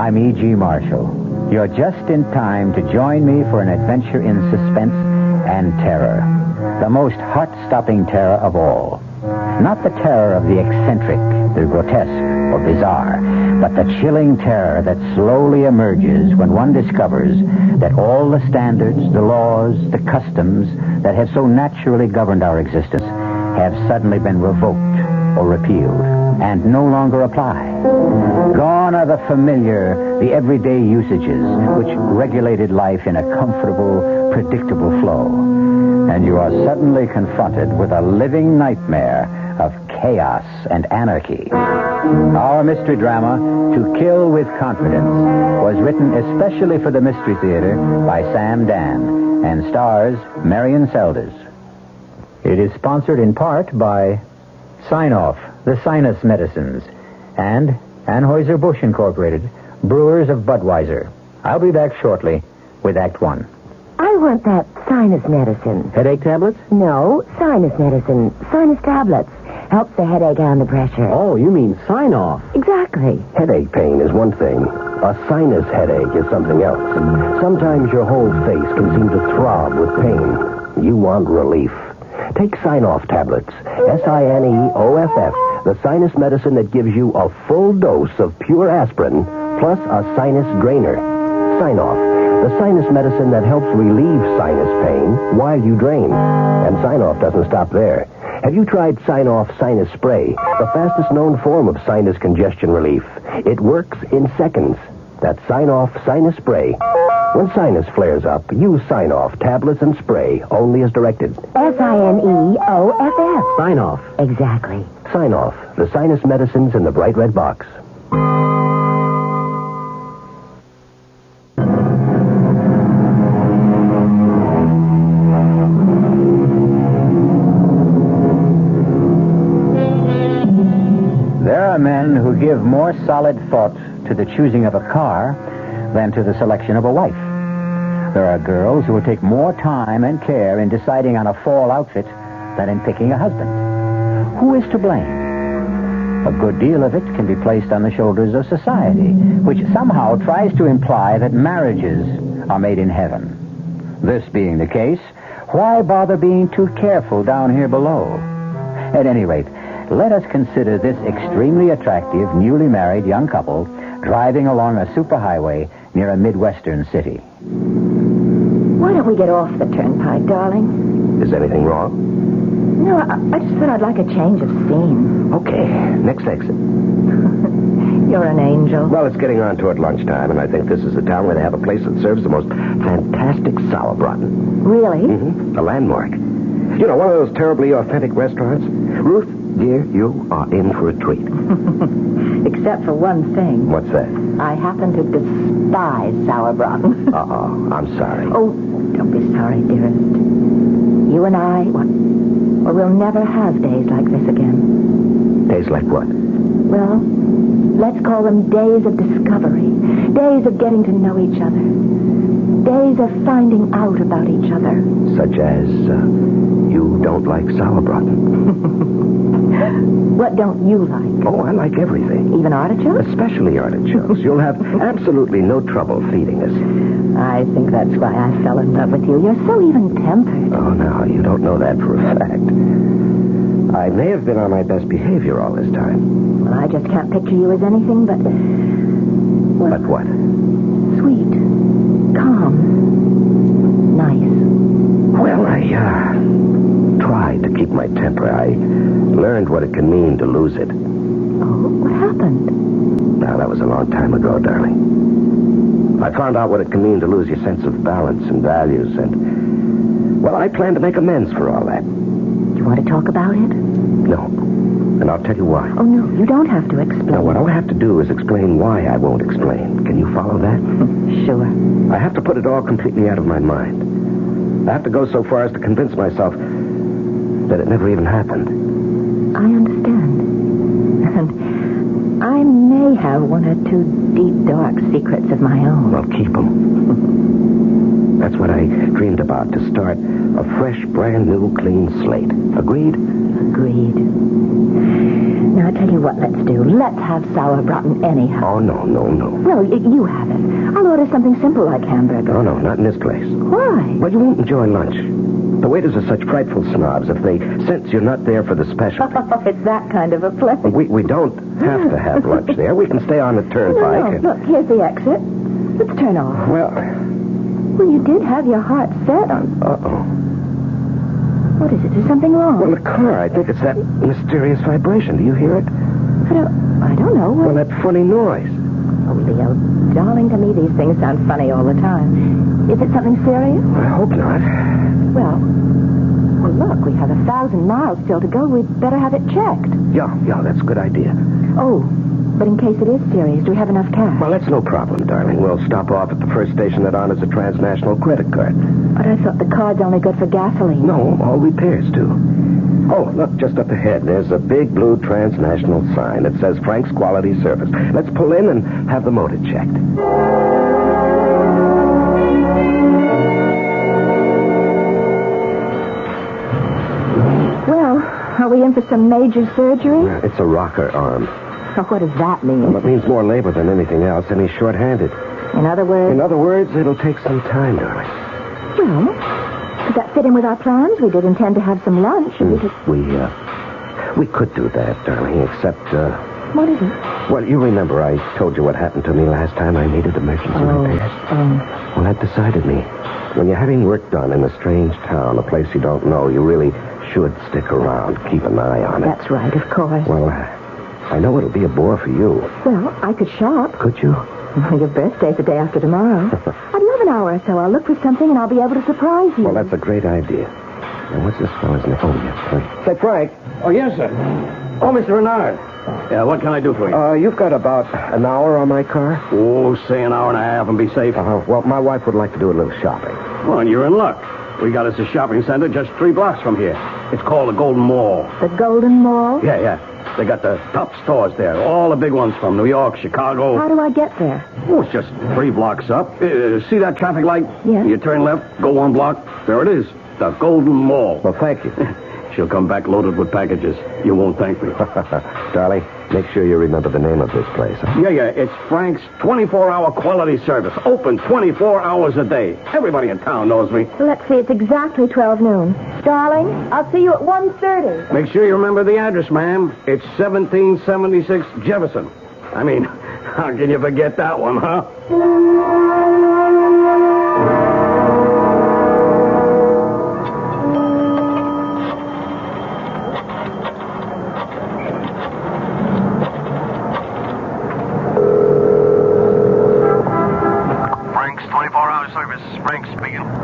I'm E.G. Marshall. You're just in time to join me for an adventure in suspense and terror. The most heart-stopping terror of all. Not the terror of the eccentric, the grotesque, or bizarre, but the chilling terror that slowly emerges when one discovers that all the standards, the laws, the customs that have so naturally governed our existence have suddenly been revoked or repealed and no longer apply. Gone are the familiar, the everyday usages which regulated life in a comfortable, predictable flow. And you are suddenly confronted with a living nightmare of chaos and anarchy. Our mystery drama, To Kill with Confidence, was written especially for the Mystery Theater by Sam Dann and stars Marian Seldes. It is sponsored in part by Sign-Off, the Sinus Medicines, and Anheuser-Busch Incorporated, brewers of Budweiser. I'll be back shortly with Act One. I want that sinus medicine. Headache tablets? No, sinus medicine. Sinus tablets. Helps the headache and the pressure. Oh, you mean sign-off. Exactly. Headache pain is one thing. A sinus headache is something else. Sometimes your whole face can seem to throb with pain. You want relief. Take Sign-Off tablets. Sineoff. The sinus medicine that gives you a full dose of pure aspirin plus a sinus drainer. Sign-Off. The sinus medicine that helps relieve sinus pain while you drain. And Sign-Off doesn't stop there. Have you tried Sign-Off Sinus Spray, the fastest known form of sinus congestion relief? It works in seconds. That's Sign-Off Sinus Spray. When sinus flares up, use Sign-Off tablets and spray, only as directed. Sineoff. Sign-Off. Exactly. Sign-Off, the sinus medicines in the bright red box. There are men who give more solid thought to the choosing of a car than to the selection of a wife. There are girls who will take more time and care in deciding on a fall outfit than in picking a husband. Who is to blame? A good deal of it can be placed on the shoulders of society, which somehow tries to imply that marriages are made in heaven. This being the case, why bother being too careful down here below? At any rate, let us consider this extremely attractive, newly married young couple driving along a superhighway near a Midwestern city. Why don't we get off the turnpike, darling? Is anything wrong? No, I just thought I'd like a change of scene. Okay, next exit. You're an angel. Well, it's getting on toward lunchtime, and I think this is a town where they have a place that serves the most fantastic sauerbraten. Really? Mm-hmm. A landmark. You know, one of those terribly authentic restaurants. Ruth, dear, you are in for a treat. Except for one thing. What's that? I happen to despise sauerbraten. Uh-oh, I'm sorry. Oh, don't be sorry, dearest. You and I, well, we'll never have days like this again. Days like what? Well, let's call them days of discovery. Days of getting to know each other. Days of finding out about each other. Such as, you don't like sauerbraten. What don't you like? Oh, I like everything. Even artichokes? Especially artichokes. You'll have absolutely no trouble feeding us. I think that's why I fell in love with you. You're so even-tempered. Oh, no, you don't know that for a fact. I may have been on my best behavior all this time. Well, I just can't picture you as anything but... Well, But what? sweet. Calm. Nice. Well, I tried to keep my temper. I learned what it can mean to lose it. Oh, what happened? Now, that was a long time ago, darling. I found out what it can mean to lose your sense of balance and values, and, well, I plan to make amends for all that. Do you want to talk about it? No. And I'll tell you why. Oh, no, you don't have to explain. Now, what I'll have to do is explain why I won't explain. Can you follow that? Sure. I have to put it all completely out of my mind. I have to go so far as to convince myself that it never even happened. I understand. And I may have one or two deep, dark secrets of my own. Well, keep them. That's what I dreamed about, to start a fresh, brand new, clean slate. Agreed? Agreed. Now, I tell you what let's do. Let's have sauerbraten anyhow. Oh, no. No, you have it. I'll order something simple like hamburger. Oh, no, not in this place. Why? Well, you won't enjoy lunch. The waiters are such frightful snobs if they sense you're not there for the special. Oh, it's that kind of a place. We don't have to have lunch there. We can stay on the turnpike. No. Look, here's the exit. Let's turn off. Well, you did have your heart set on... Uh-oh. What is it? Is something wrong? Well, the car, I think it's that mysterious vibration. Do you hear it? I don't know. Well, that funny noise. Oh, Leo, darling, to me these things sound funny all the time. Is it something serious? I hope not. Well, look, we have 1,000 miles still to go. We'd better have it checked. Yeah, that's a good idea. Oh, but in case it is serious, do we have enough cash? Well, that's no problem, darling. We'll stop off at the first station that honors a transnational credit card. But I thought the card's only good for gasoline. No, all repairs, too. Oh, look, just up ahead, there's a big blue transnational sign that says Frank's Quality Service. Let's pull in and have the motor checked. Well, are we in for some major surgery? It's a rocker arm. Well, what does that mean? Well, it means more labor than anything else, and he's short-handed. In other words? In other words, it'll take some time, darling. Well, does that fit in with our plans? We did intend to have some lunch. We could do that, darling, except, What is it? Well, you remember I told you what happened to me last time I needed emergency repairs? Well, that decided me. When you're having work done in a strange town, a place you don't know, you really should stick around, keep an eye on it. That's right, of course. Well, I know it'll be a bore for you. Well, I could shop. Could you? Your birthday's the day after tomorrow. I'd love an hour or so. I'll look for something and I'll be able to surprise you. Well, that's a great idea. Now, what's this fellow's name? Oh, yes, Frank. Say, Frank. Oh, yes, sir. Oh, Mr. Renard. Yeah, what can I do for you? You've got about an hour on my car? Oh, say an hour and a half and be safe. Well, my wife would like to do a little shopping. Well, you're in luck. We got us a shopping center just 3 blocks from here. It's called the Golden Mall. The Golden Mall? Yeah. They got the top stores there. All the big ones from New York, Chicago. How do I get there? Oh, it's just 3 blocks up. See that traffic light? Yeah. You turn left, go 1 block. There it is. The Golden Mall. Well, thank you. She'll come back loaded with packages. You won't thank me. Darling, make sure you remember the name of this place. Huh? Yeah. It's Frank's 24-hour quality service. Open 24 hours a day. Everybody in town knows me. Let's see, it's exactly 12 noon. Darling, I'll see you at 1:30. Make sure you remember the address, ma'am. It's 1776 Jefferson. I mean, how can you forget that one, huh?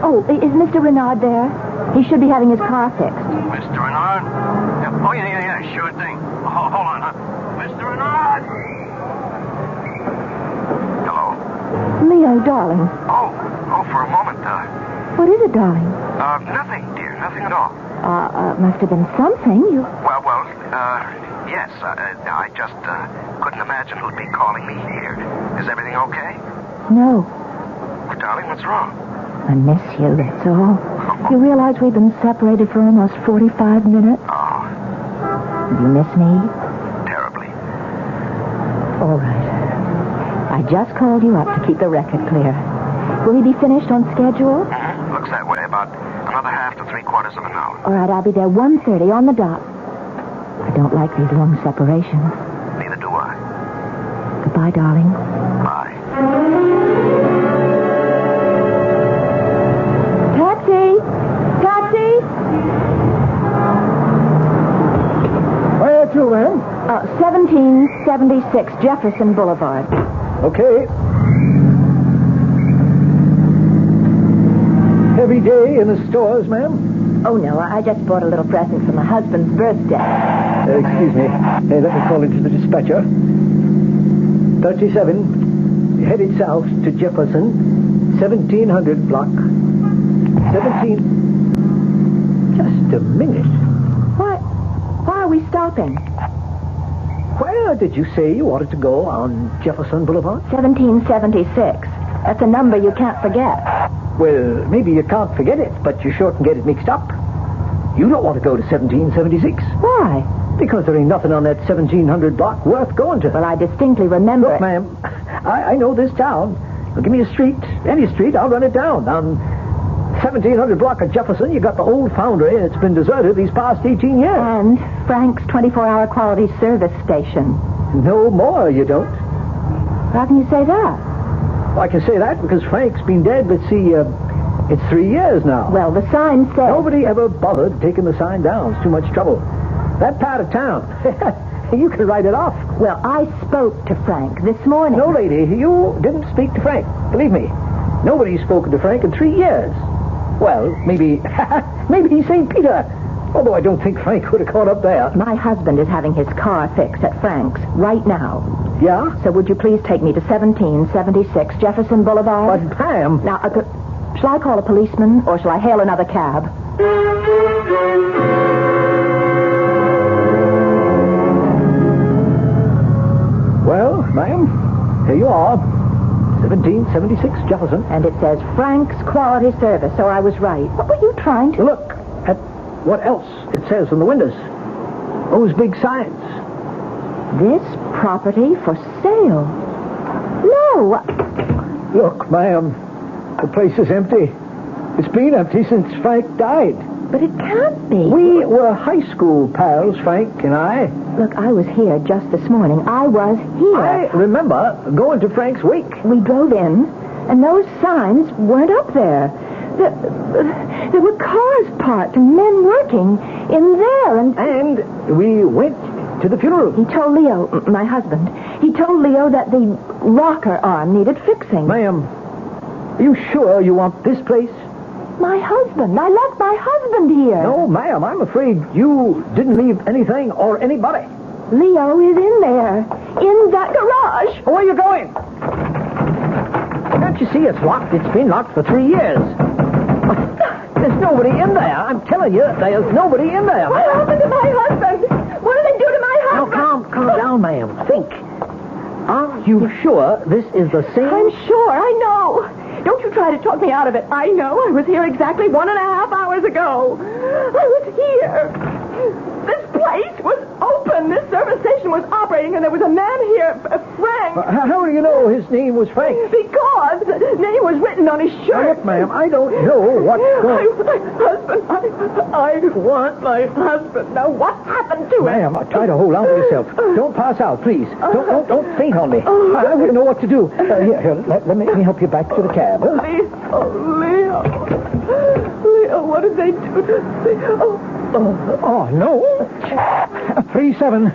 Oh, is Mr. Renard there? He should be having his car fixed. Mr. Renard? Oh, yeah, sure thing. Hold on, huh? Mr. Renard! Hello? Leo, darling. Oh, for a moment, What is it, darling? nothing, dear, nothing at all. Must have been something. Yes, I just, couldn't imagine who'd be calling me here. Is everything okay? No. Well, darling, what's wrong? I miss you, that's all. You realize we've been separated for almost 45 minutes? Oh, Do you miss me? terribly. All right. I just called you up to keep the record clear. Will he be finished on schedule? Looks that way, about another half to 3/4 of an hour. All right, I'll be there 1:30 on the dot. I don't like these long separations. Neither do I. Goodbye, darling. Bye. Taxi! Where to, ma'am? 1776 Jefferson Boulevard. Okay. Heavy day in the stores, ma'am? Oh, no, I just bought a little present for my husband's birthday. Excuse me. Hey, let me call into the dispatcher. 37, headed south to Jefferson, 1700 block. 17... Just a minute. Why are we stopping? Where did you say you wanted to go on Jefferson Boulevard? 1776. That's a number you can't forget. Well, maybe you can't forget it, but you sure can get it mixed up. You don't want to go to 1776. Why? Because there ain't nothing on that 1700 block worth going to. Well, I distinctly remember... Look, ma'am, I know this town. Well, give me a street, any street, I'll run it down. On 1700 block of Jefferson, you got the old foundry, and it's been deserted these past 18 years. And Frank's 24-hour quality service station. No more, you don't. How can you say that? Well, I can say that because Frank's been dead, let's see, it's 3 years now. Well, the sign said... Nobody ever bothered taking the sign down. It's too much trouble. That part of town, you can write it off. Well, I spoke to Frank this morning. No, lady, you didn't speak to Frank. Believe me, nobody's spoken to Frank in 3 years. Well, maybe he's St. Peter. Although I don't think Frank would have gone up there. My husband is having his car fixed at Frank's right now. Yeah? So would you please take me to 1776 Jefferson Boulevard? But, ma'am... Now, shall I call a policeman or shall I hail another cab? Well, ma'am, here you are. 1776 Jefferson. And it says Frank's Quality Service, so I was right. What were you trying to... Look at what else it says on the windows. Those big signs. This property for sale. No. Look, ma'am, the place is empty. It's been empty since Frank died. But it can't be. We were high school pals, Frank and I. Look, I was here just this morning. I was here. I remember going to Frank's wake. We drove in, and those signs weren't up there. There were cars parked and men working in there, And we went to the funeral. He told Leo, my husband, he told Leo that the rocker arm needed fixing. Ma'am, are you sure you want this place? My husband. I left my husband here. No, ma'am, I'm afraid you didn't leave anything or anybody. Leo is in there, in that garage. Where are you going? Can't you see it's locked? It's been locked for 3 years. There's nobody in there. I'm telling you, there's nobody in there. What happened to my husband? What did they do to my husband? Now, calm down, ma'am. Think. Are you sure this is the same? I'm sure. I know. Don't you try to talk me out of it. I know. I was here exactly 1.5 hours ago. I was here. This place was open. This service station was operating, and there was a man here, Frank. How do you know his name was Frank? Because the name was written on his shirt. Look, ma'am, I don't know what's going on. My husband. I want my husband. Now, what happened to him? Ma'am, try to hold on to yourself. Don't pass out, please. Don't faint on me. I wouldn't know what to do. Here, let me help you back to the cab. Leo, what did they do to me? Oh, no. 37.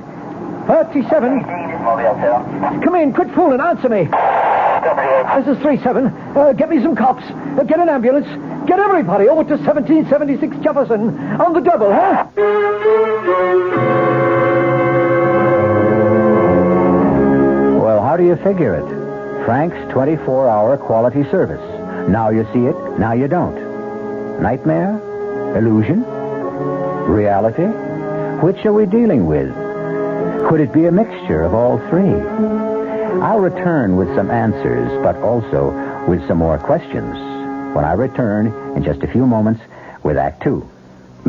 Come in, quit fooling, answer me. This is 37. Get me some cops. Get an ambulance. Get everybody over to 1776 Jefferson on the double, huh? Well, how do you figure it? Frank's 24-hour quality service. Now you see it, now you don't. Nightmare? Illusion? Reality? Which are we dealing with? Could it be a mixture of all three? I'll return with some answers, but also with some more questions when I return in just a few moments with Act Two.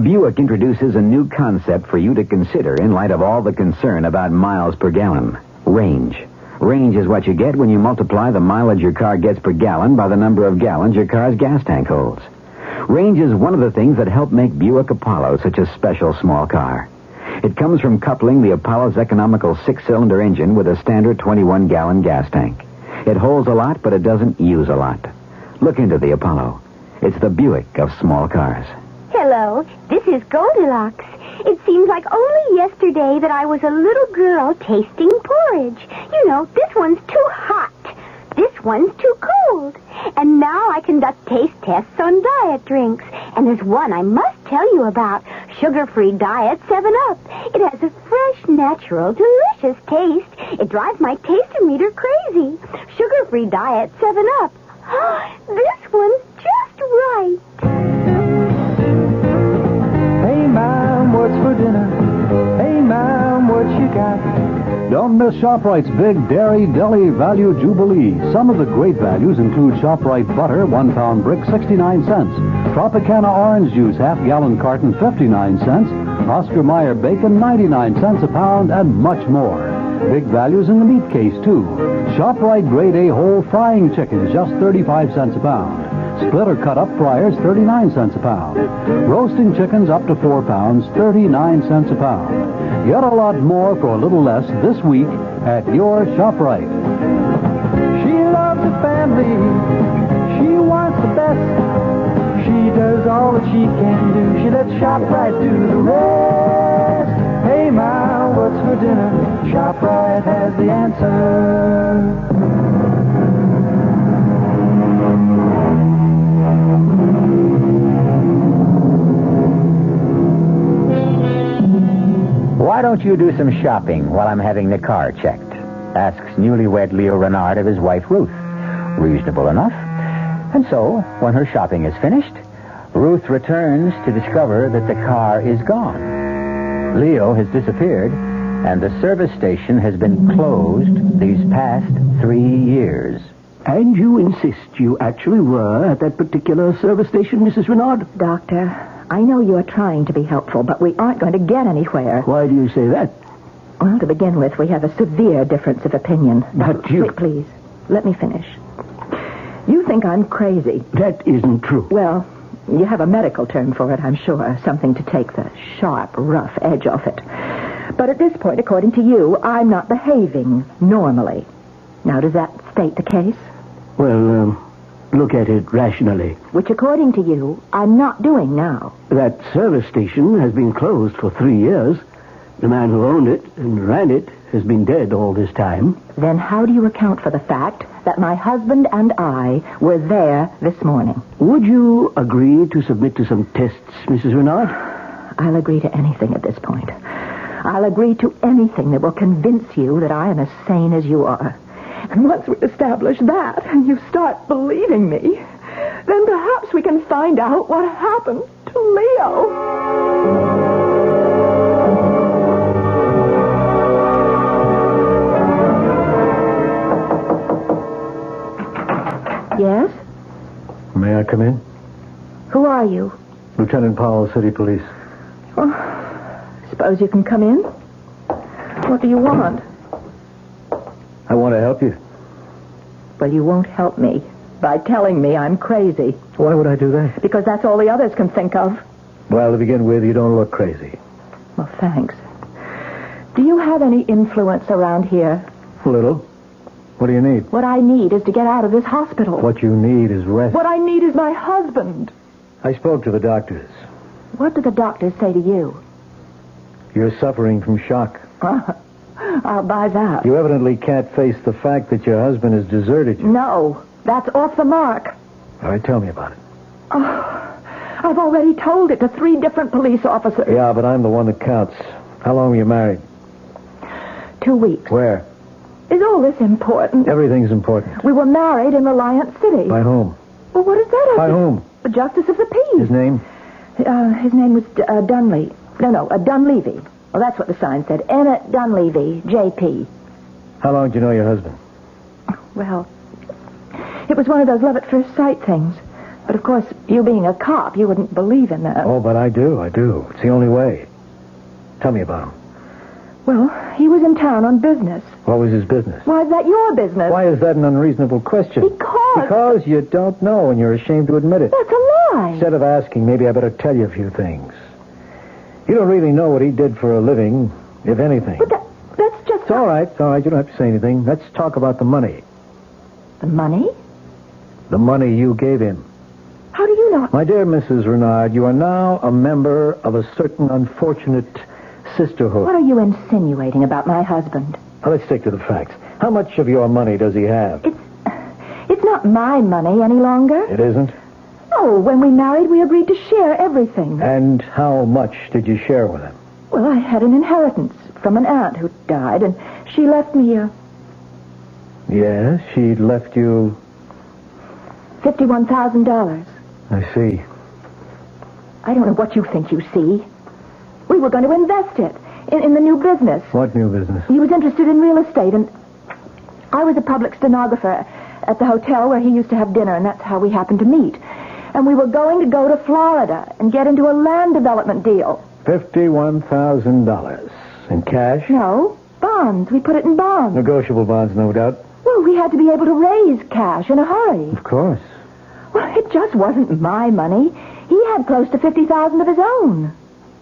Buick introduces a new concept for you to consider in light of all the concern about miles per gallon. Range. Range is what you get when you multiply the mileage your car gets per gallon by the number of gallons your car's gas tank holds. Range is one of the things that help make Buick Apollo such a special small car. It comes from coupling the Apollo's economical 6-cylinder engine with a standard 21-gallon gas tank. It holds a lot, but it doesn't use a lot. Look into the Apollo. It's the Buick of small cars. Hello, this is Goldilocks. It seems like only yesterday that I was a little girl tasting porridge. You know, this one's too hot. This one's too cold. And now I conduct taste tests on diet drinks. And there's one I must tell you about. Sugar-free diet 7-Up. It has a fresh, natural, delicious taste. It drives my taste-o-meter crazy. Sugar-free diet 7-Up. This one's just right. Hey, Mom, what's for dinner? Hey, Mom, what you got? Don't miss ShopRite's big Dairy Deli Value Jubilee. Some of the great values include ShopRite butter, 1-pound brick, 69 cents. Tropicana orange juice, half-gallon carton, 59 cents. Oscar Mayer bacon, 99 cents a pound, and much more. Big values in the meat case, too. ShopRite Grade A whole frying chickens, just 35 cents a pound. Split or cut up fryers, 39 cents a pound. Roasting chickens up to 4 pounds, 39 cents a pound. Get a lot more for a little less this week at your ShopRite. She loves the family. She wants the best. She does all that she can do. She lets ShopRite do the rest. Hey, Ma, what's for dinner? ShopRite has the answer. Why don't you do some shopping while I'm having the car checked? Asks newlywed Leo Renard of his wife Ruth. Reasonable enough. And so, when her shopping is finished, Ruth returns to discover that the car is gone. Leo has disappeared, and the service station has been closed these past 3 years. And you insist you actually were at that particular service station, Mrs. Renard? Doctor, I know you're trying to be helpful, but we aren't going to get anywhere. Why do you say that? Well, to begin with, we have a severe difference of opinion. But you... Wait, please, let me finish. You think I'm crazy. That isn't true. Well, you have a medical term for it, I'm sure. Something to take the sharp, rough edge off it. But at this point, according to you, I'm not behaving normally. Now, does that state the case? Well, look at it rationally. Which, according to you, I'm not doing now. That service station has been closed for 3 years. The man who owned it and ran it has been dead all this time. Then how do you account for the fact that my husband and I were there this morning? Would you agree to submit to some tests, Mrs. Renard? I'll agree to anything at this point. I'll agree to anything that will convince you that I am as sane as you are. And once we establish that, and you start believing me, then perhaps we can find out what happened to Leo. Yes? May I come in? Who are you? Lieutenant Powell, City Police. Well, suppose you can come in. What do you want? I want to help you. Well, you won't help me by telling me I'm crazy. Why would I do that? Because that's all the others can think of. Well, to begin with, you don't look crazy. Well, thanks. Do you have any influence around here? A little. What do you need? What I need is to get out of this hospital. What you need is rest. What I need is my husband. I spoke to the doctors. What did the doctors say to you? You're suffering from shock. I'll buy that. You evidently can't face the fact that your husband has deserted you. No, that's off the mark. All right, tell me about it. Oh, I've already told it to 3 different police officers. Yeah, but I'm the one that counts. How long were you married? 2 weeks. Where? Is all this important? Everything's important. We were married in Reliance City. By whom? Well, what is that? By whom? The Justice of the Peace. His name? His name was Dunley. No, Dunleavy. Well, that's what the sign said. Emmett Dunleavy, J.P. How long did you know your husband? Well, it was one of those love-at-first sight things. But, of course, you being a cop, you wouldn't believe in that. Oh, but I do. It's the only way. Tell me about him. Well, he was in town on business. What was his business? Why is that your business? Why is that an unreasonable question? Because you don't know and you're ashamed to admit it. That's a lie. Instead of asking, maybe I better tell you a few things. You don't really know what he did for a living, if anything. But that's just... It's all right. You don't have to say anything. Let's talk about the money. The money? The money you gave him. How do you know? My dear Mrs. Renard, you are now a member of a certain unfortunate sisterhood. What are you insinuating about my husband? Now, let's stick to the facts. How much of your money does he have? It's not my money any longer. It isn't? No, when we married, we agreed to share everything. And how much did you share with him? Well, I had an inheritance from an aunt who died, and she left me Yes, she left you... $51,000. I see. I don't know what you think you see. We were going to invest it in the new business. What new business? He was interested in real estate, and I was a public stenographer at the hotel where he used to have dinner, and that's how we happened to meet. And we were going to go to Florida and get into a land development deal. $51,000. In cash? No, bonds. We put it in bonds. Negotiable bonds, no doubt. Well, we had to be able to raise cash in a hurry. Of course. Well, it just wasn't my money. He had close to $50,000 of his own.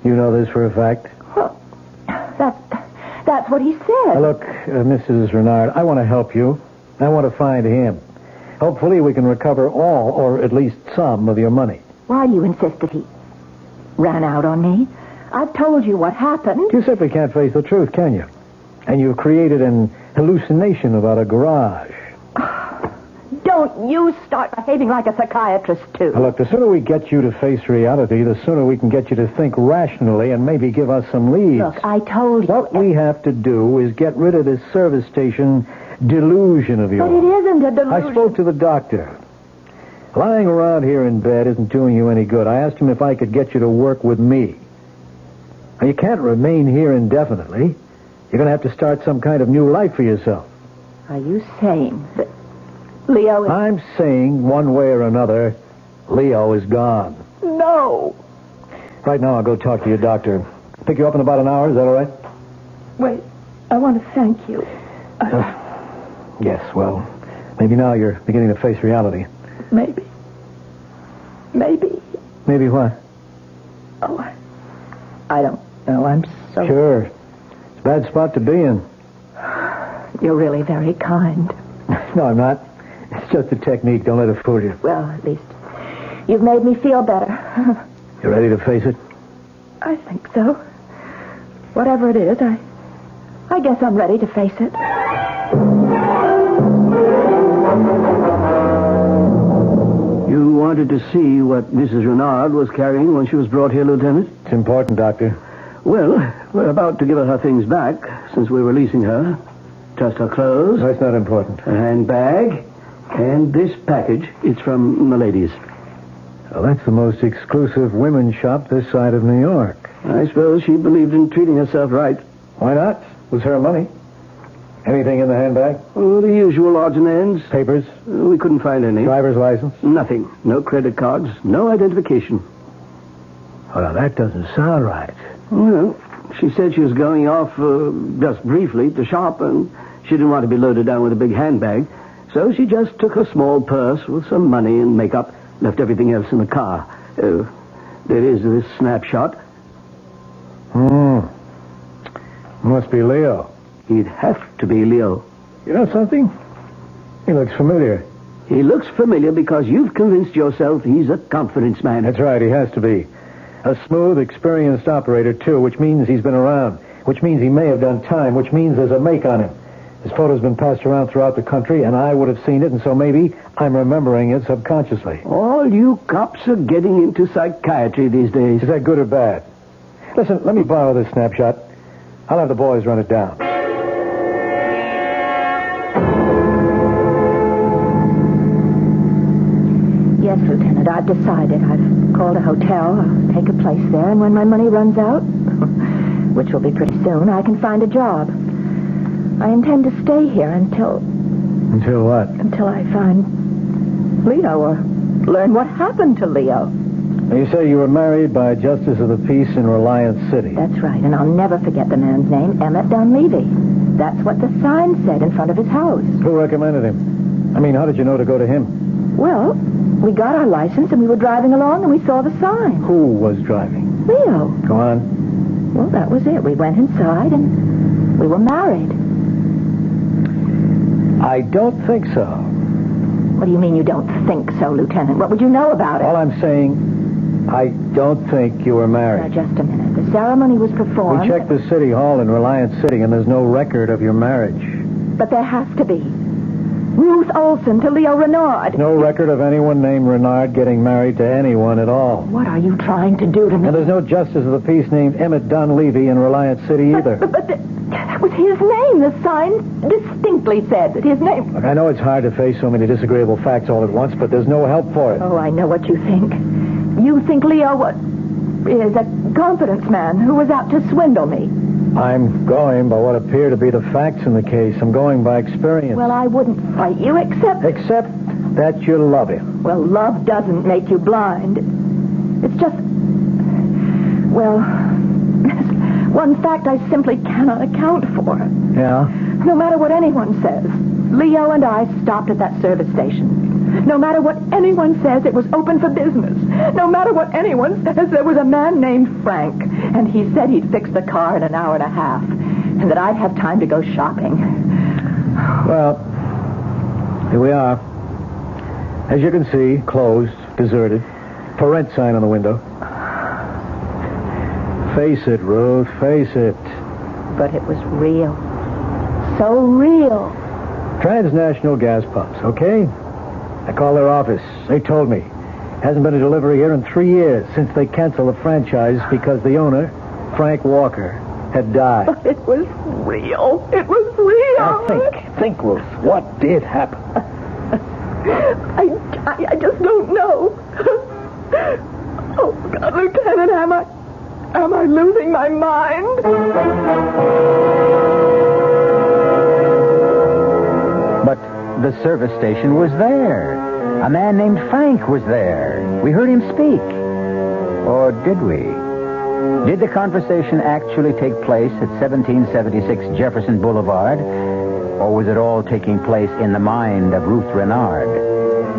You know this for a fact? Well, that's what he said. Now, look, Mrs. Renard, I want to help you. I want to find him. Hopefully we can recover all, or at least some, of your money. Why do you insist that he ran out on me? I've told you what happened. You simply can't face the truth, can you? And you've created an hallucination about a garage. Don't you start behaving like a psychiatrist, too. Now, look, the sooner we get you to face reality, the sooner we can get you to think rationally and maybe give us some leads. Look, I told you. What we have to do is get rid of this service station delusion of yours. But it isn't a delusion. I spoke to the doctor. Lying around here in bed isn't doing you any good. I asked him if I could get you to work with me. Now, you can't remain here indefinitely. You're going to have to start some kind of new life for yourself. Are you saying that Leo is... I'm saying, one way or another, Leo is gone. No. Right now, I'll go talk to your doctor. Pick you up in about an hour. Is that all right? Wait, I want to thank you. Yes, well, maybe now you're beginning to face reality. Maybe. Maybe what? Oh, I don't know. I'm so... Sure. It's a bad spot to be in. You're really very kind. No, I'm not. It's just a technique. Don't let it fool you. Well, at least you've made me feel better. You ready to face it? I think so. Whatever it is, I guess I'm ready to face it. You wanted to see what Mrs. Renard was carrying when she was brought here, Lieutenant? It's important, Doctor. Well, we're about to give her things back since we're releasing her. Just her clothes. That's not important. Her handbag. And this package. It's from Milady's. Well, that's the most exclusive women's shop this side of New York. I suppose she believed in treating herself right. Why not? It was her money. Anything in the handbag? Oh, the usual odds and ends. Papers? We couldn't find any. Driver's license? Nothing. No credit cards. No identification. Oh, now, that doesn't sound right. Well, she said she was going off just briefly to shop, and she didn't want to be loaded down with a big handbag. So she just took her small purse with some money and makeup, left everything else in the car. There is this snapshot. Must be Leo. He'd have to be Leo. You know something? He looks familiar. He looks familiar because you've convinced yourself he's a confidence man. That's right, he has to be. A smooth, experienced operator, too, which means he's been around, which means he may have done time, which means there's a make on him. His photo's been passed around throughout the country, and I would have seen it, and so maybe I'm remembering it subconsciously. All you cops are getting into psychiatry these days. Is that good or bad? Listen, let me borrow this snapshot. I'll have the boys run it down. Yes, Lieutenant, I've decided. I've called a hotel. I'll take a place there, and when my money runs out, which will be pretty soon, I can find a job. I intend to stay here until... Until what? Until I find Leo, or learn what happened to Leo. Now, you say you were married by a justice of the peace in Reliance City. That's right, and I'll never forget the man's name, Emmett Dunleavy. That's what the sign said in front of his house. Who recommended him? I mean, how did you know to go to him? Well, we got our license, and we were driving along, and we saw the sign. Who was driving? Leo. Go on. Well, that was it. We went inside, and we were married. I don't think so. What do you mean you don't think so, Lieutenant? What would you know about it? All I'm saying, I don't think you were married. Now, just a minute. The ceremony was performed... We checked the city hall in Reliance City, and there's no record of your marriage. But there has to be. Ruth Olson to Leo Renard. No record of anyone named Renard getting married to anyone at all. What are you trying to do to me? And there's no justice of the peace named Emmett Dunleavy in Reliance City either. But that was his name. The sign distinctly said that his name... Look, I know it's hard to face so many disagreeable facts all at once, but there's no help for it. Oh, I know what you think. You think Leo is a confidence man who was out to swindle me. I'm going by what appear to be the facts in the case. I'm going by experience. Well, I wouldn't fight you except... Except that you love him. Well, love doesn't make you blind. It's just... Well, One fact I simply cannot account for. Yeah? No matter what anyone says, Leo and I stopped at that service station. No matter what anyone says, it was open for business. No matter what anyone says, there was a man named Frank, and he said he'd fix the car in an hour and a half, and that I'd have time to go shopping. Well, here we are. As you can see, closed, deserted. For rent sign on the window. Face it, Ruth, face it. But it was real. So real. Transnational gas pumps, okay? I called their office. They told me. Hasn't been a delivery here in 3 years since they canceled the franchise because the owner, Frank Walker, had died. But it was real. It was real. Now think, Ruth. What did happen? I just don't know. Oh, God, Lieutenant, am I losing my mind? But the service station was there. A man named Frank was there. We heard him speak. Or did we? Did the conversation actually take place at 1776 Jefferson Boulevard? Or was it all taking place in the mind of Ruth Renard,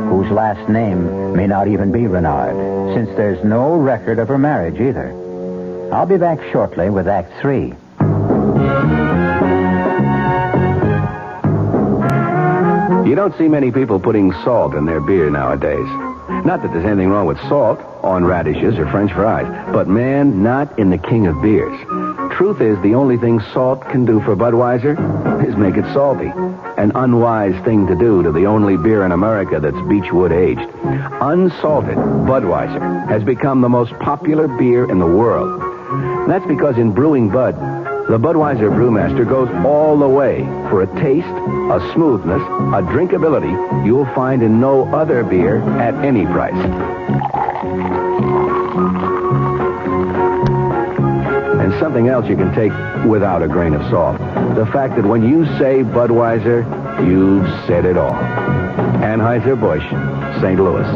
whose last name may not even be Renard, since there's no record of her marriage either? I'll be back shortly with Act 3. You don't see many people putting salt in their beer nowadays. Not that there's anything wrong with salt on radishes or French fries, but man, not in the king of beers. Truth is, the only thing salt can do for Budweiser is make it salty. An unwise thing to do to the only beer in America that's Beechwood aged. Unsalted Budweiser has become the most popular beer in the world. That's because in brewing Bud, the Budweiser brewmaster goes all the way for a taste, a smoothness, a drinkability you'll find in no other beer at any price. And something else you can take without a grain of salt. The fact that when you say Budweiser, you've said it all. Anheuser-Busch, St. Louis.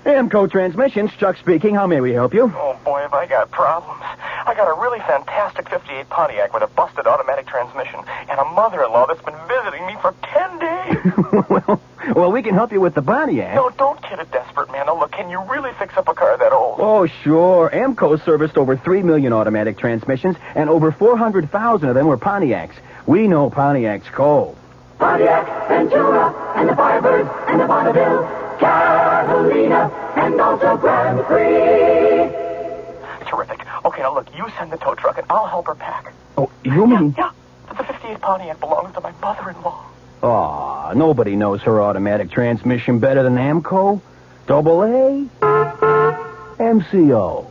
Amco Transmissions, Chuck speaking. How may we help you? Oh, boy, have I got problems. I got a really fantastic 58 Pontiac with a busted automatic transmission and a mother-in-law that's been visiting me for 10 days. well, we can help you with the Pontiac. No, don't kid a desperate man. Now, look, can you really fix up a car that old? Oh, sure. Amco serviced over 3 million automatic transmissions, and over 400,000 of them were Pontiacs. We know Pontiac's cold. Pontiac, Ventura, and the Firebird, and the Bonneville, Catalina, and also Grand Prix. Terrific. Okay, now look, you send the tow truck and I'll help her pack. Oh, you mean? Yeah. The 58 Pontiac belongs to my mother-in-law. Aw, nobody knows her automatic transmission better than Amco. Double A, MCO.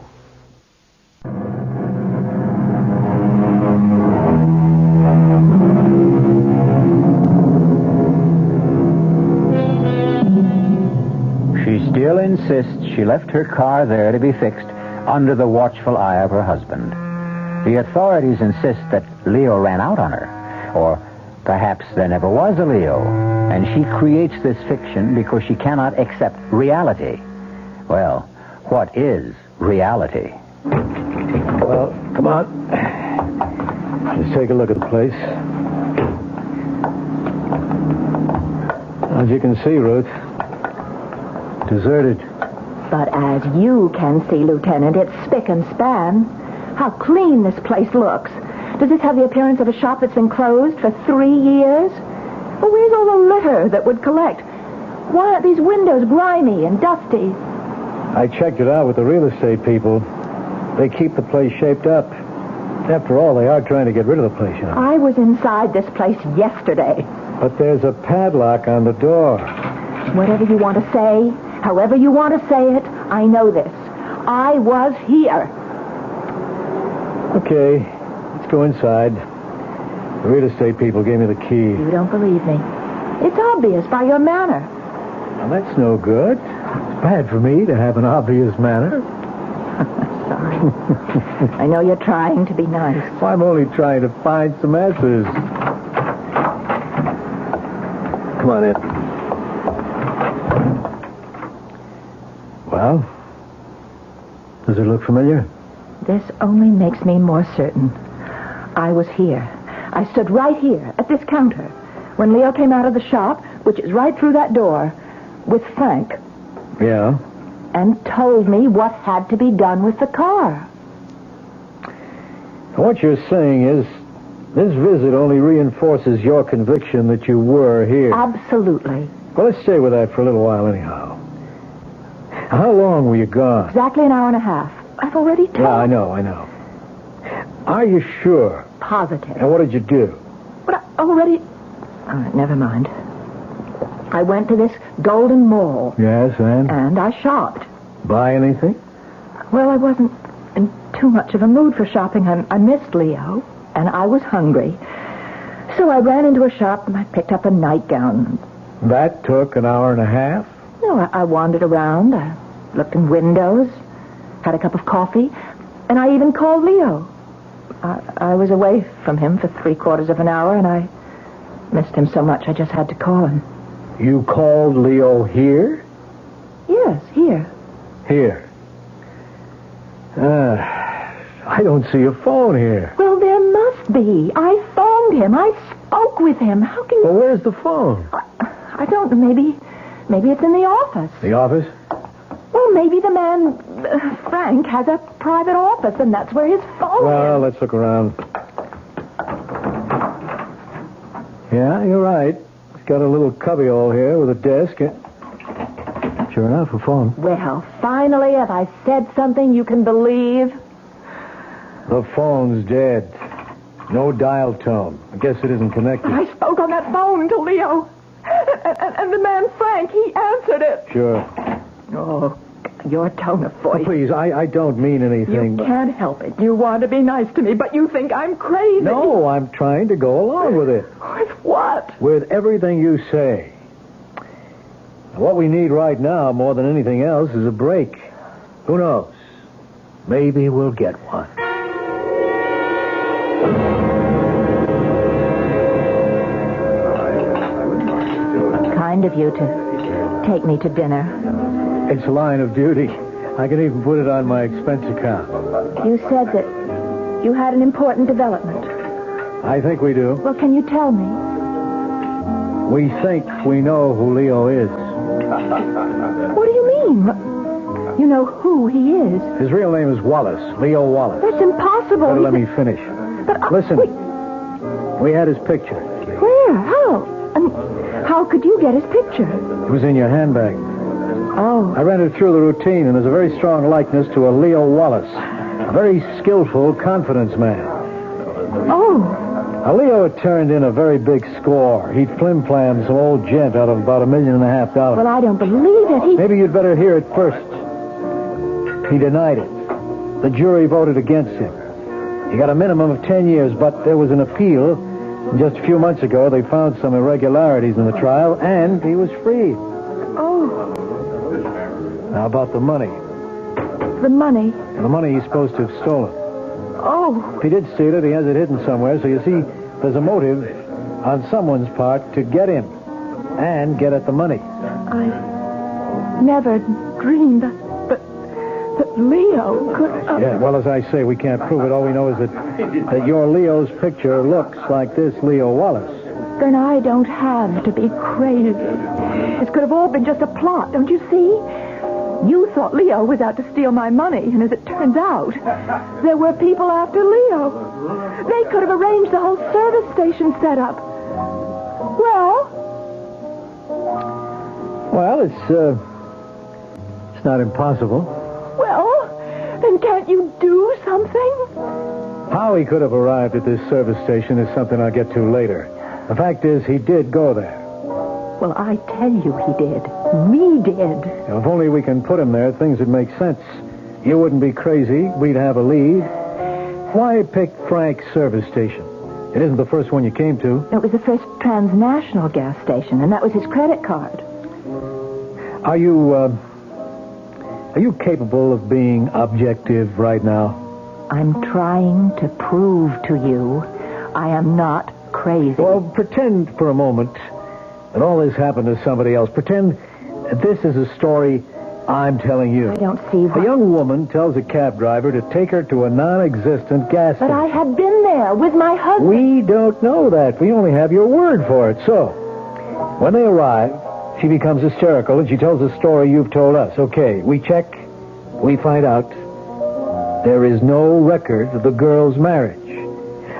She still insists she left her car there to be fixed under the watchful eye of her husband. The authorities insist that Leo ran out on her, or perhaps there never was a Leo, and she creates this fiction because she cannot accept reality. Well, what is reality? Well, come on. Let's take a look at the place. As you can see, Ruth, deserted. But as you can see, Lieutenant, it's spick and span. How clean this place looks. Does this have the appearance of a shop that's been closed for 3 years? Well, where's all the litter that would collect? Why aren't these windows grimy and dusty? I checked it out with the real estate people. They keep the place shaped up. After all, they are trying to get rid of the place, you know. I was inside this place yesterday. But there's a padlock on the door. Whatever you want to say, however you want to say it, I know this. I was here. Okay, let's go inside. The real estate people gave me the key. You don't believe me. It's obvious by your manner. Well, that's no good. It's bad for me to have an obvious manner. Sorry. I know you're trying to be nice. Well, I'm only trying to find some answers. Come on in. Does it look familiar? This only makes me more certain. I was here. I stood right here at this counter when Leo came out of the shop, which is right through that door, with Frank, Yeah. and told me what had to be done with the car. What you're saying is this visit only reinforces your conviction that you were here. Absolutely. Well, let's stay with that for a little while anyhow. How long were you gone? Exactly an hour and a half. I've already told. Yeah, I know. Are you sure? Positive. And what did you do? But I already... All right, never mind. I went to this Golden Mall. Yes, And I shopped. buy anything? Well, I wasn't in too much of a mood for shopping. I missed Leo, and I was hungry. So I ran into a shop, and I picked up a nightgown. That took an hour and a half? No, I wandered around. I looked in windows, had a cup of coffee, and I even called Leo. I was away from him for 3/4 of an hour, and I missed him so much I just had to call him. You called Leo here? Yes, here. Here. I don't see a phone here. Well, there must be. I phoned him. I spoke with him. How can you... Well, where's the phone? I don't know. Maybe it's in the office. The office? Well, maybe the man, Frank, has a private office, and that's where his phone Well, is. let's look around. Yeah, you're right. It's got a little cubbyhole here with a desk. Sure enough, a phone. Well, finally, have I said something you can believe? The phone's dead. No dial tone. I guess it isn't connected. I spoke on that phone to Leo. And the man, Frank, he answered it. Sure. Oh, your tone of voice. Please, I don't mean anything. You can't help it. You want to be nice to me, but you think I'm crazy. No, I'm trying to go along with it. With what? With everything you say. What we need right now, more than anything else, is a break. Who knows? Maybe we'll get one. Kind of you to take me to dinner. It's a line of duty. I can even put it on my expense account. You said that you had an important development. I think we do. Well, can you tell me? We think we know who Leo is. What do you mean? You know who he is. His real name is Wallace, Leo Wallace. That's impossible. Better let me finish. But Listen, we had his picture. Where? How? And how could you get his picture? It was in your handbag. Oh. I ran it through the routine, and there's a very strong likeness to a Leo Wallace. A very skillful confidence man. Oh. Now, Leo had turned in a very big score. He'd flim-flammed some old gent out of about $1.5 million. Well, I don't believe it. Maybe you'd better hear it first. He denied it. The jury voted against him. He got a minimum of 10 years, but there was an appeal. And just a few months ago, they found some irregularities in the trial, and he was freed. Oh. Now, about the money. The money? The money he's supposed to have stolen. Oh. If he did steal it, he has it hidden somewhere. So you see, there's a motive on someone's part to get him and get at the money. I never dreamed that Leo could... Yeah, well, as I say, we can't prove it. All we know is that your Leo's picture looks like this Leo Wallace. Then I don't have to be crazy. This could have all been just a plot, don't you see? You thought Leo was out to steal my money, and as it turns out, there were people after Leo. They could have arranged the whole service station setup. Well, it's not impossible. Well, then can't you do something? How he could have arrived at this service station is something I'll get to later. The fact is, he did go there. Well, I tell you he did. We did. If only we can put him there, things would make sense. You wouldn't be crazy. We'd have a lead. Why pick Frank's service station? It isn't the first one you came to. It was the first transnational gas station, and that was his credit card. Are you capable of being objective right now? I'm trying to prove to you I am not crazy. Well, pretend for a moment that all this happened to somebody else. Pretend this is a story I'm telling you. I don't see A why. young woman tells a cab driver to take her to a non-existent gas But station. I had been there with my husband. We don't know that. We only have your word for it. So, when they arrive, she becomes hysterical and she tells the story you've told us. Okay, we check. We find out there is no record of the girl's marriage.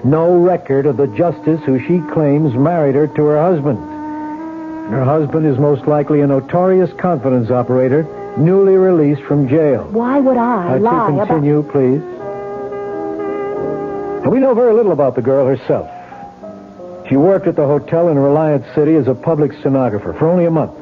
No record of the justice who she claims married her to her husband. And her husband is most likely a notorious confidence operator, newly released from jail. Why would I lie to continue, please. And we know very little about the girl herself. She worked at the hotel in Reliance City as a public stenographer for only a month.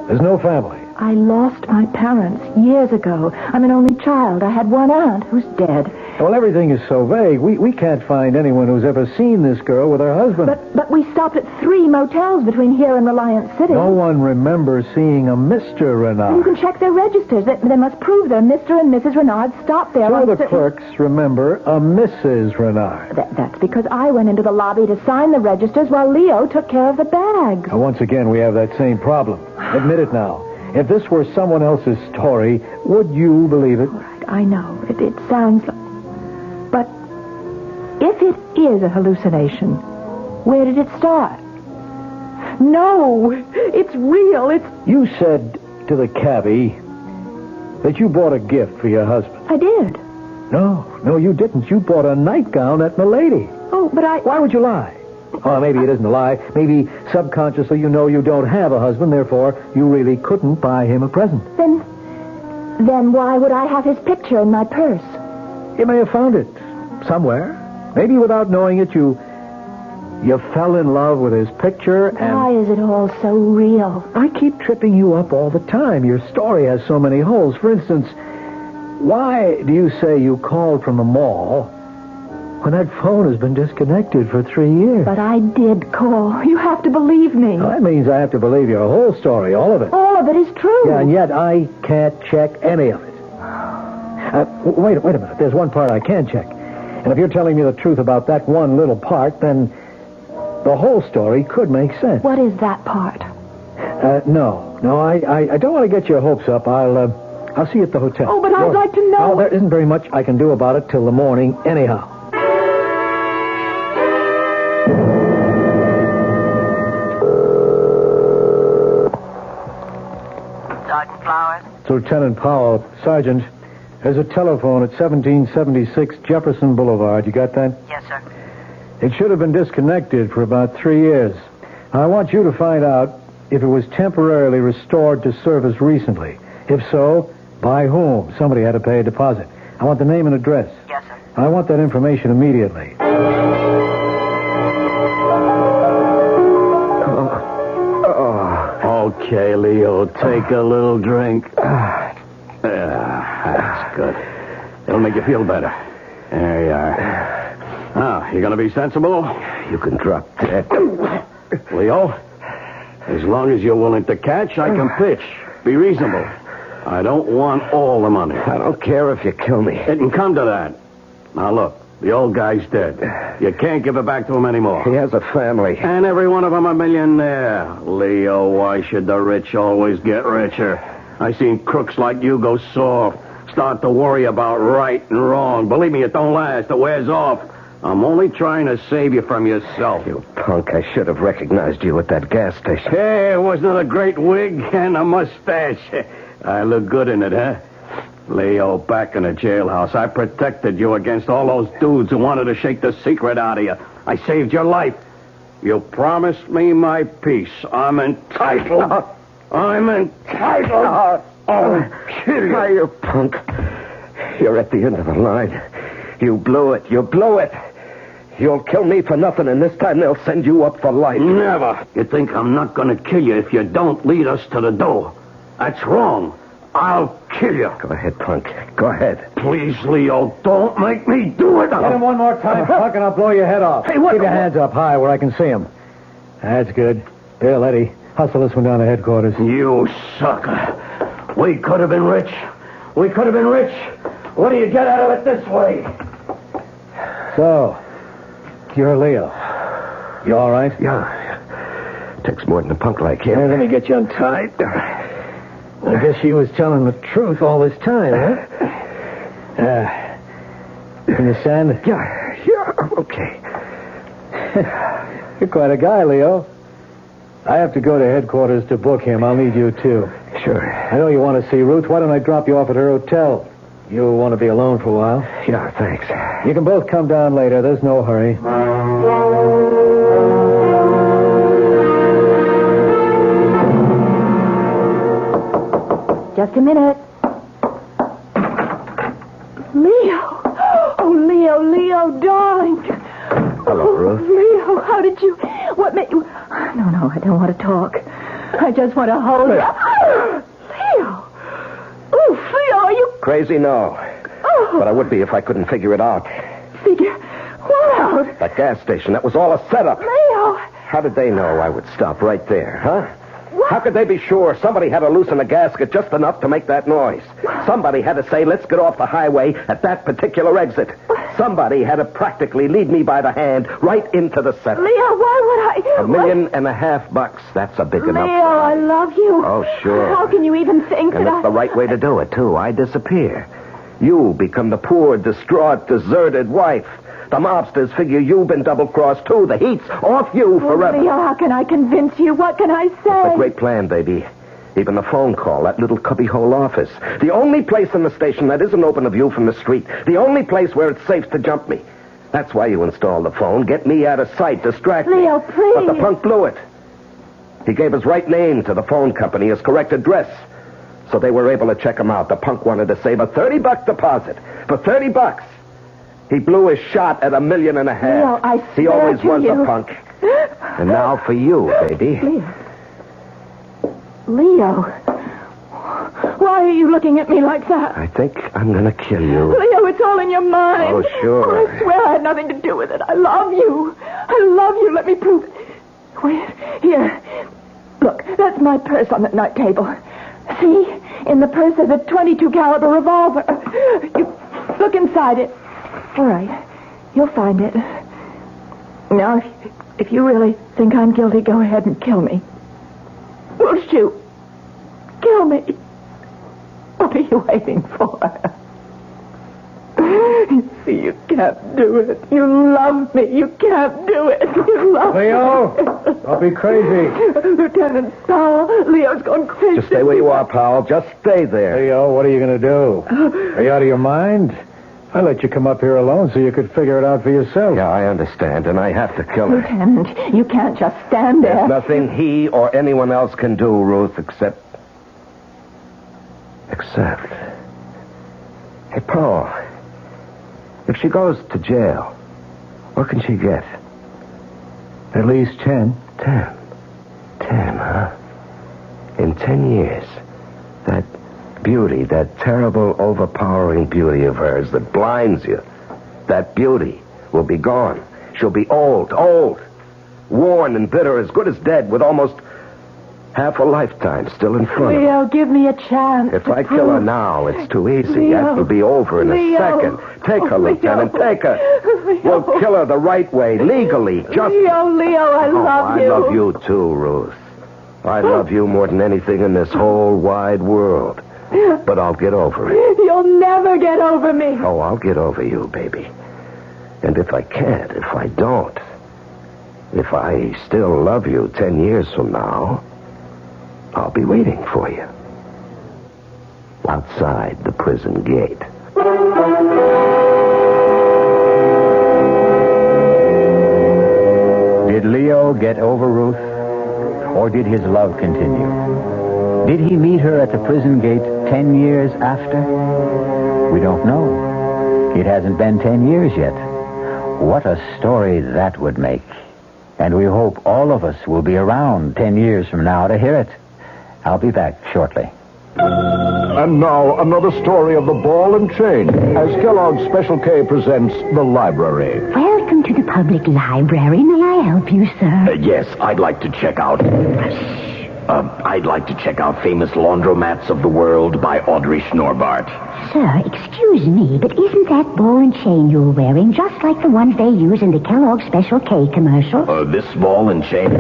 There's no family. I lost my parents years ago. I'm an only child. I had one aunt who's dead. Well, everything is so vague. We can't find anyone who's ever seen this girl with her husband. But we stopped at 3 motels between here and Reliance City. No one remembers seeing a Mr. Renard. You can check their registers. They must prove they're Mr. and Mrs. Renard stopped there. Two on of the clerks remember a Mrs. Renard. That's because I went into the lobby to sign the registers while Leo took care of the bags. Now, once again, we have that same problem. Admit it now. If this were someone else's story, would you believe it? All right, I know. It sounds like... But if it is a hallucination, where did it start? No, it's real. You said to the cabbie that you bought a gift for your husband. I did. No, you didn't. You bought a nightgown at Milady. Oh, but Why would you lie? Oh, maybe it isn't a lie. Maybe subconsciously you know you don't have a husband, therefore you really couldn't buy him a present. Then why would I have his picture in my purse? You may have found it somewhere. Maybe without knowing it, you fell in love with his picture and... Why is it all so real? I keep tripping you up all the time. Your story has so many holes. For instance, why do you say you called from the mall when that phone has been disconnected for 3 years? But I did call. You have to believe me. Well, that means I have to believe your whole story, all of it. All of it is true. Yeah, and yet I can't check any of it. Wait a minute. There's one part I can check. And if you're telling me the truth about that one little part, then the whole story could make sense. What is that part? No, I don't want to get your hopes up. I'll see you at the hotel. Oh, but I'd like to know. Well, there isn't very much I can do about it till the morning anyhow. Sergeant Flowers? It's Lieutenant Powell. Sergeant, there's a telephone at 1776 Jefferson Boulevard. You got that? Yes, sir. It should have been disconnected for about 3 years. I want you to find out if it was temporarily restored to service recently. If so, by whom? Somebody had to pay a deposit. I want the name and address. Yes, sir. I want that information immediately. Okay, Leo, take a little drink. That's good. It'll make you feel better. There you are. Now, you gonna be sensible? You can drop dead. Leo, as long as you're willing to catch, I can pitch. Be reasonable. I don't want all the money. I don't care if you kill me. It can come to that. Now, look, the old guy's dead. You can't give it back to him anymore. He has a family. And every one of them a millionaire. Leo, why should the rich always get richer? I seen crooks like you go soft. Start to worry about right and wrong. Believe me, it don't last. It wears off. I'm only trying to save you from yourself. You punk, I should have recognized you at that gas station. Hey, wasn't it a great wig and a mustache? I look good in it, huh? Leo, back in the jailhouse, I protected you against all those dudes who wanted to shake the secret out of you. I saved your life. You promised me my peace. I'm entitled. I'm entitled. I'll kill you. You punk. You're at the end of the line. You blew it. You blew it. You'll kill me for nothing, and this time they'll send you up for life. Never. You think I'm not going to kill you if you don't lead us to the door. That's wrong. I'll kill you. Go ahead, punk. Go ahead. Please, Leo, don't make me do it. Get him one more time, punk, and I'll blow your head off. Hey, what? Keep your hands up high where I can see him. That's good. Bill, Eddie, hustle this one down to headquarters. You sucker. We could have been rich. We could have been rich. What do you get out of it this way? So, you're Leo. You all right? Yeah. Takes more than a punk like him. Let me get you untied. I guess she was telling the truth all this time, huh? Can you stand? Yeah, I'm okay. You're quite a guy, Leo. I have to go to headquarters to book him. I'll need you, too. Sure. I know you want to see Ruth. Why don't I drop you off at her hotel? You'll want to be alone for a while. Yeah, thanks. You can both come down later. There's no hurry. Just a minute. Leo. Oh, Leo, darling. Hello, Ruth. Leo, how did you... What made you... No, I don't want to talk. I just want to hold you. Leo. Oh, Leo, are you... Crazy? No. Oh. But I would be if I couldn't figure it out. Figure what out? That gas station, that was all a setup. Leo. How did they know I would stop right there, huh? What? How could they be sure somebody had to loosen a gasket just enough to make that noise? Somebody had to say, let's get off the highway at that particular exit. Somebody had to practically lead me by the hand right into the setup. Leo, why would I... $1.5 million. That's a big enough. Leo, I love you. Oh, sure. How can you even think And that it's the right way to do it, too. I disappear. You become the poor, distraught, deserted wife. The mobsters figure you've been double-crossed, too. The heat's off you forever. Leo, how can I convince you? What can I say? It's a great plan, baby. Even the phone call, that little cubbyhole office. The only place in the station that isn't open to view from the street. The only place where it's safe to jump me. That's why you installed the phone. Get me out of sight, distract me. Leo, please. But the punk blew it. He gave his right name to the phone company, his correct address. So they were able to check him out. The punk wanted to save a $30 deposit. For $30. He blew his shot at $1.5 million. Leo, I swear He always to was you. a punk. And now for you, baby. Leo. Why are you looking at me like that? I think I'm going to kill you. Leo, it's all in your mind. Oh, sure. I swear I had nothing to do with it. I love you. I love you. Let me prove it. Wait, here. Look, that's my purse on the night table. See? In the purse there's a .22 caliber revolver. You look inside it. All right. You'll find it. Now, if you really think I'm guilty, go ahead and kill me. We'll shoot. Kill me. What are you waiting for? You see, you can't do it. You love me. You can't do it. You love Leo, me. don't be crazy. Lieutenant Powell, Leo's gone crazy. Just stay where you are, pal. Just stay there. Leo, what are you going to do? Are you out of your mind? I let you come up here alone so you could figure it out for yourself. Yeah, I understand, and I have to kill her. Lieutenant, you can't just stand there. There's nothing he or anyone else can do, Ruth, except... Hey, Paul, if she goes to jail, what can she get? At least 10. 10, huh? In 10 years, that beauty, that terrible, overpowering beauty of hers that blinds you, that beauty will be gone. She'll be old, worn and bitter, as good as dead, with almost half a lifetime still in front of her. Leo, give me a chance. If I kill her now, it's too easy. That will be over in a second. Take her, Lieutenant, take her. We'll kill her the right way, legally, just... Leo, I love you. I love you too, Ruth. I love you more than anything in this whole wide world. But I'll get over it. You'll never get over me. Oh, I'll get over you, baby. And if I can't, if I don't, if I still love you 10 years from now, I'll be waiting for you. Outside the prison gate. Did Leo get over Ruth? Or did his love continue? Did he meet her at the prison gate 10 years after? We don't know. It hasn't been 10 years yet. What a story that would make. And we hope all of us will be around 10 years from now to hear it. I'll be back shortly. And now, another story of the ball and chain, as Kellogg's Special K presents The Library. Welcome to the public library. May I help you, sir? Yes, I'd like to check out... Famous Laundromats of the World by Audrey Schnorbart. Sir, excuse me, but isn't that ball and chain you're wearing just like the ones they use in the Kellogg's Special K commercial? This ball and chain...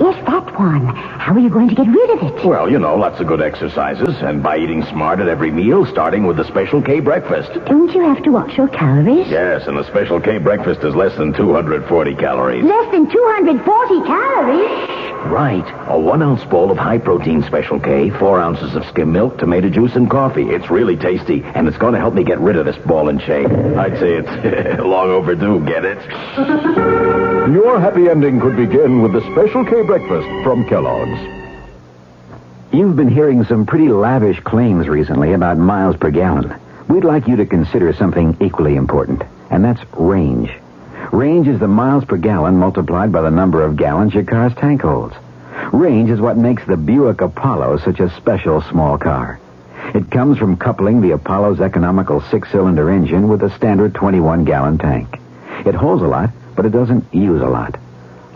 Yes, that one. How are you going to get rid of it? Well, lots of good exercises, and by eating smart at every meal, starting with the Special K breakfast. Don't you have to watch your calories? Yes, and the Special K breakfast is less than 240 calories. Less than 240 calories? Right. A 1 ounce bowl of high-protein Special K, 4 ounces of skim milk, tomato juice, and coffee. It's really tasty, and it's going to help me get rid of this ball and chain. I'd say it's long overdue, get it? Your happy ending could begin with the Special K breakfast from Kellogg's. You've been hearing some pretty lavish claims recently about miles per gallon. We'd like you to consider something equally important, and that's range. Range is the miles per gallon multiplied by the number of gallons your car's tank holds. Range is what makes the Buick Apollo such a special small car. It comes from coupling the Apollo's economical 6-cylinder engine with a standard 21-gallon tank. It holds a lot, but it doesn't use a lot.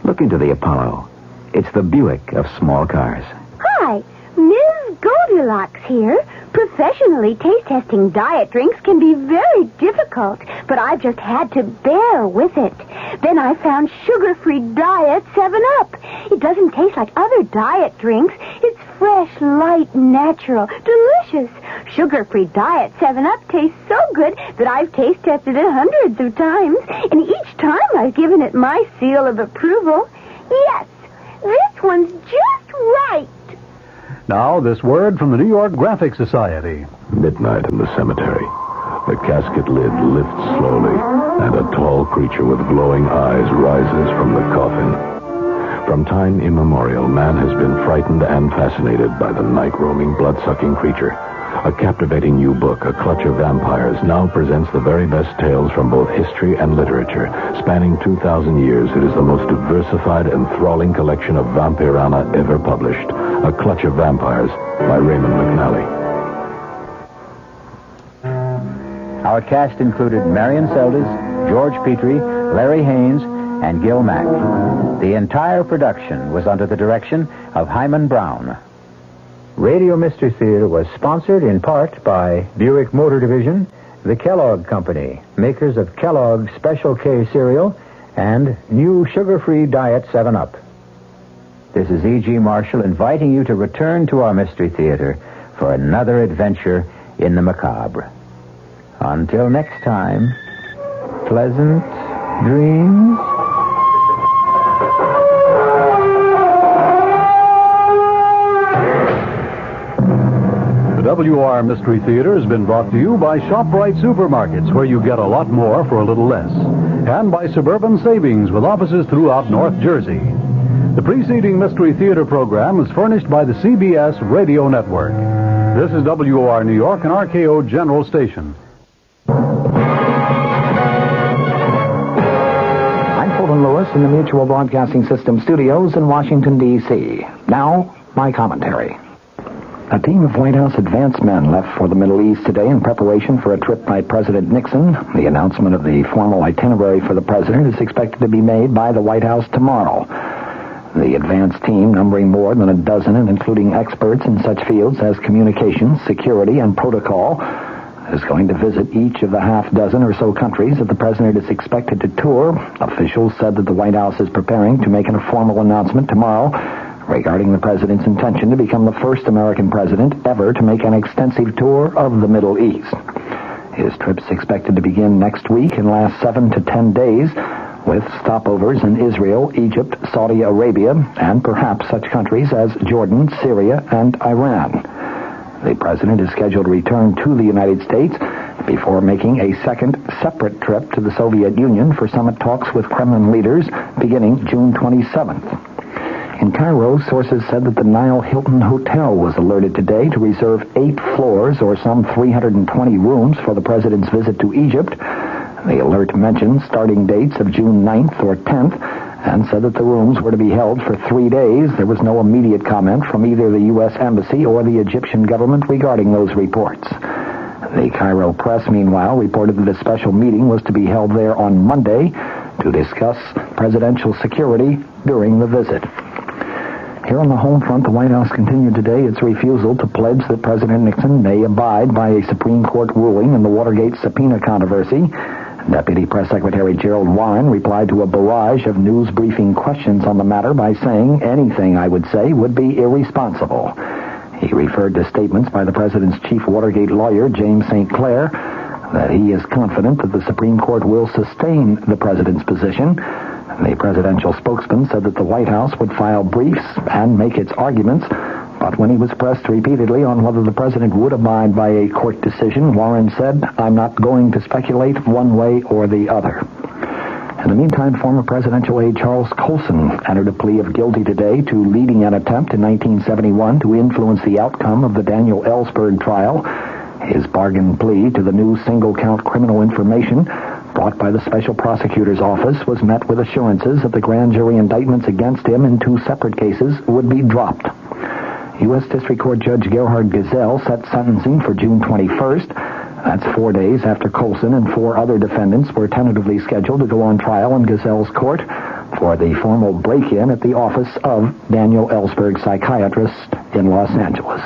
Look into the Apollo. It's the Buick of small cars. Hi, Ms. Goldilocks here. Professionally taste-testing diet drinks can be very difficult, but I've just had to bear with it. Then I found sugar-free Diet 7-Up. It doesn't taste like other diet drinks. It's fresh, light, natural, delicious. Sugar-free Diet 7-Up tastes so good that I've taste-tested it hundreds of times, and each time I've given it my seal of approval. Yes, this one's just right. Now, this word from the New York Graphic Society. Midnight in the cemetery. The casket lid lifts slowly, and a tall creature with glowing eyes rises from the coffin. From time immemorial, man has been frightened and fascinated by the night-roaming, blood-sucking creature. A captivating new book, A Clutch of Vampires, now presents the very best tales from both history and literature. Spanning 2,000 years, it is the most diversified, enthralling collection of vampirana ever published. A Clutch of Vampires by Raymond McNally. Our cast included Marian Seldes, George Petrie, Larry Haines, and Gil Mack. The entire production was under the direction of Himan Brown. Radio Mystery Theater was sponsored in part by Buick Motor Division, the Kellogg Company, makers of Kellogg's Special K cereal, and new sugar-free Diet 7-Up. This is E.G. Marshall inviting you to return to our Mystery Theater for another adventure in the macabre. Until next time, pleasant dreams. WR Mystery Theater has been brought to you by ShopRite Supermarkets, where you get a lot more for a little less, and by Suburban Savings with offices throughout North Jersey. The preceding Mystery Theater program is furnished by the CBS Radio Network. This is WR New York and RKO General Station. I'm Fulton Lewis in the Mutual Broadcasting System studios in Washington, D.C. Now, my commentary. A team of White House advance men left for the Middle East today in preparation for a trip by President Nixon. The announcement of the formal itinerary for the president is expected to be made by the White House tomorrow. The advance team, numbering more than a dozen and including experts in such fields as communications, security, and protocol, is going to visit each of the half dozen or so countries that the president is expected to tour. Officials said that the White House is preparing to make a formal announcement tomorrow regarding the president's intention to become the first American president ever to make an extensive tour of the Middle East. His trip's expected to begin next week and last 7 to 10 days, with stopovers in Israel, Egypt, Saudi Arabia, and perhaps such countries as Jordan, Syria, and Iran. The president is scheduled to return to the United States before making a second separate trip to the Soviet Union for summit talks with Kremlin leaders beginning June 27th. In Cairo, sources said that the Nile Hilton Hotel was alerted today to reserve 8 floors or some 320 rooms for the president's visit to Egypt. The alert mentioned starting dates of June 9th or 10th and said that the rooms were to be held for 3 days. There was no immediate comment from either the U.S. Embassy or the Egyptian government regarding those reports. The Cairo press, meanwhile, reported that a special meeting was to be held there on Monday to discuss presidential security during the visit. Here on the home front, the White House continued today its refusal to pledge that President Nixon may abide by a Supreme Court ruling in the Watergate subpoena controversy. Deputy Press Secretary Gerald Warren replied to a barrage of news briefing questions on the matter by saying anything I would say would be irresponsible. He referred to statements by the president's chief Watergate lawyer, James St. Clair, that he is confident that the Supreme Court will sustain the president's position. The presidential spokesman said that the White House would file briefs and make its arguments, but when he was pressed repeatedly on whether the president would abide by a court decision, Warren said, "I'm not going to speculate one way or the other." In the meantime, former presidential aide Charles Colson entered a plea of guilty today to leading an attempt in 1971 to influence the outcome of the Daniel Ellsberg trial. His bargain plea to the new single-count criminal information brought by the special prosecutor's office was met with assurances that the grand jury indictments against him in 2 separate cases would be dropped. U.S. District Court Judge Gerhard Gesell set sentencing for June 21st. That's 4 days after Colson and 4 other defendants were tentatively scheduled to go on trial in Gesell's court for the formal break-in at the office of Daniel Ellsberg, psychiatrist in Los Angeles.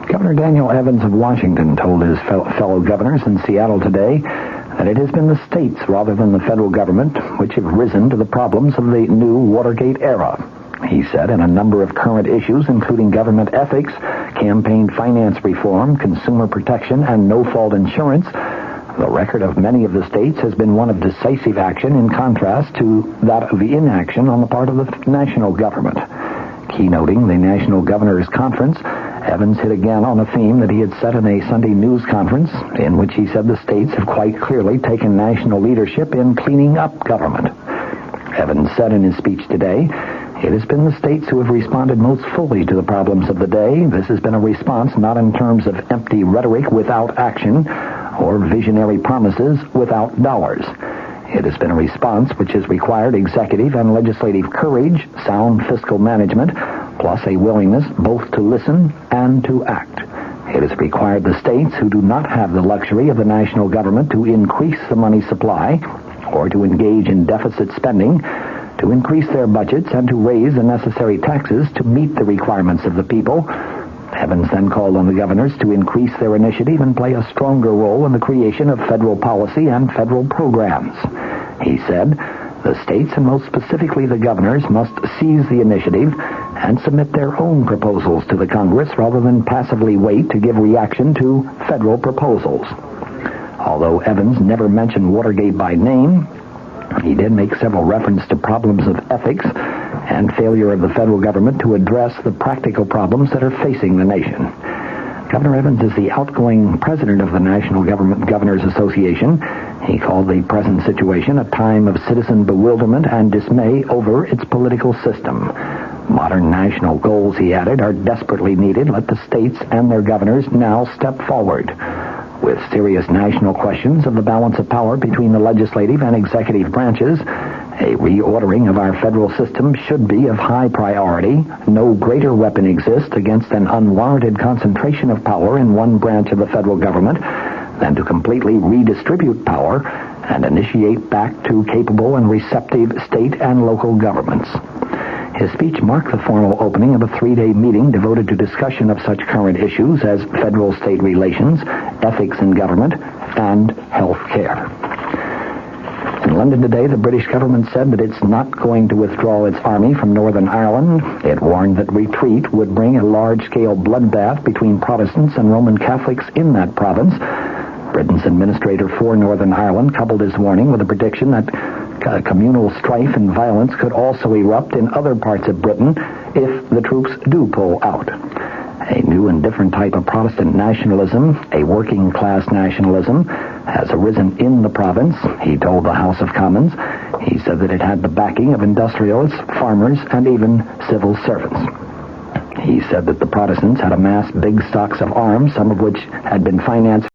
Governor Daniel Evans of Washington told his fellow governors in Seattle today that it has been the states rather than the federal government which have risen to the problems of the new Watergate era. He said in a number of current issues, including government ethics, campaign finance reform, consumer protection, and no-fault insurance, the record of many of the states has been one of decisive action in contrast to that of inaction on the part of the national government. Keynoting the National Governors Conference, Evans hit again on a theme that he had set in a Sunday news conference in which he said the states have quite clearly taken national leadership in cleaning up government. Evans said in his speech today, "It has been the states who have responded most fully to the problems of the day. This has been a response not in terms of empty rhetoric without action or visionary promises without dollars. It has been a response which has required executive and legislative courage, sound fiscal management, plus a willingness both to listen and to act. It has required the states who do not have the luxury of the national government to increase the money supply or to engage in deficit spending, to increase their budgets and to raise the necessary taxes to meet the requirements of the people." Evans then called on the governors to increase their initiative and play a stronger role in the creation of federal policy and federal programs. He said, "The states, and most specifically the governors, must seize the initiative and submit their own proposals to the Congress rather than passively wait to give reaction to federal proposals." Although Evans never mentioned Watergate by name, he did make several references to problems of ethics and failure of the federal government to address the practical problems that are facing the nation. Governor Evans is the outgoing president of the National Governors Association. He called the present situation a time of citizen bewilderment and dismay over its political system. Modern national goals, he added, are desperately needed. Let the states and their governors now step forward. With serious national questions of the balance of power between the legislative and executive branches, a reordering of our federal system should be of high priority. No greater weapon exists against an unwarranted concentration of power in one branch of the federal government than to completely redistribute power and initiate back to capable and receptive state and local governments. His speech marked the formal opening of a 3-day meeting devoted to discussion of such current issues as federal-state relations, ethics in government, and health care. In London today, the British government said that it's not going to withdraw its army from Northern Ireland. It warned that retreat would bring a large-scale bloodbath between Protestants and Roman Catholics in that province. Britain's administrator for Northern Ireland coupled his warning with a prediction that communal strife and violence could also erupt in other parts of Britain if the troops do pull out. A new and different type of Protestant nationalism, a working-class nationalism, has arisen in the province, he told the House of Commons. He said that it had the backing of industrialists, farmers, and even civil servants. He said that the Protestants had amassed big stocks of arms, some of which had been financed